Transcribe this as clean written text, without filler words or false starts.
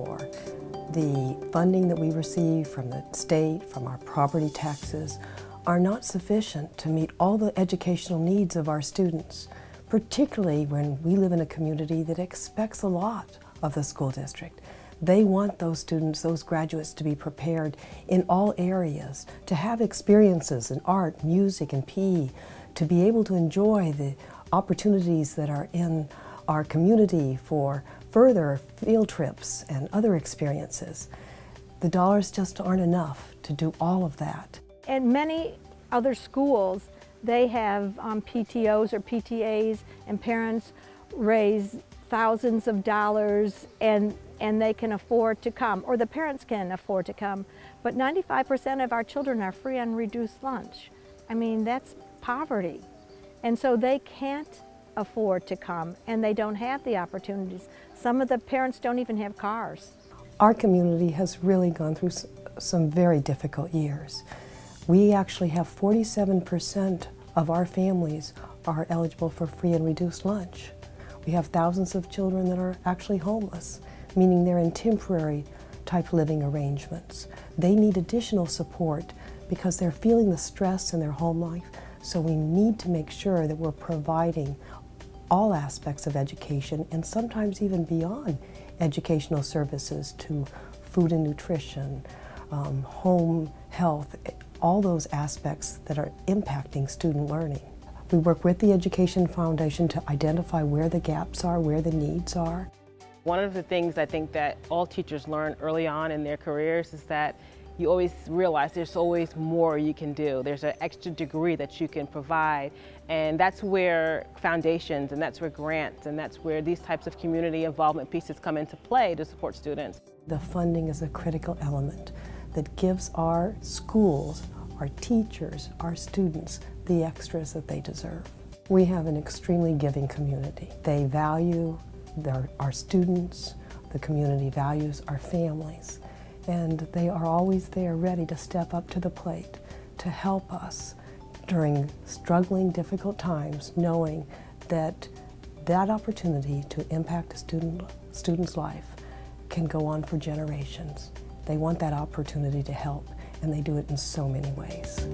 for. The funding that we receive from the state, from our property taxes, are not sufficient to meet all the educational needs of our students, particularly when we live in a community that expects a lot of the school district. They want those students, those graduates, to be prepared in all areas, to have experiences in art, music, and PE, to be able to enjoy the opportunities that are in our community for further field trips and other experiences. The dollars just aren't enough to do all of that. In many other schools, they have PTOs or PTAs, and parents raise thousands of dollars and they can afford to come, or the parents can afford to come. But 95% of our children are free on reduced lunch. I mean, that's poverty. And so they can't afford to come, and they don't have the opportunities. Some of the parents don't even have cars. Our community has really gone through some very difficult years. We actually have 47% of our families are eligible for free and reduced lunch. We have thousands of children that are actually homeless, meaning they're in temporary type living arrangements. They need additional support because they're feeling the stress in their home life, so we need to make sure that we're providing all aspects of education, and sometimes even beyond educational services, to food and nutrition, home health, all those aspects that are impacting student learning. We work with the Education Foundation to identify where the gaps are, where the needs are. One of the things I think that all teachers learn early on in their careers is that you always realize there's always more you can do. There's an extra degree that you can provide, and that's where foundations, and that's where grants, and that's where these types of community involvement pieces come into play to support students. The funding is a critical element that gives our schools, our teachers, our students the extras that they deserve. We have an extremely giving community. They value our students, the community values our families, and they are always there ready to step up to the plate to help us during struggling, difficult times, knowing that that opportunity to impact a student's life can go on for generations. They want that opportunity to help, and they do it in so many ways.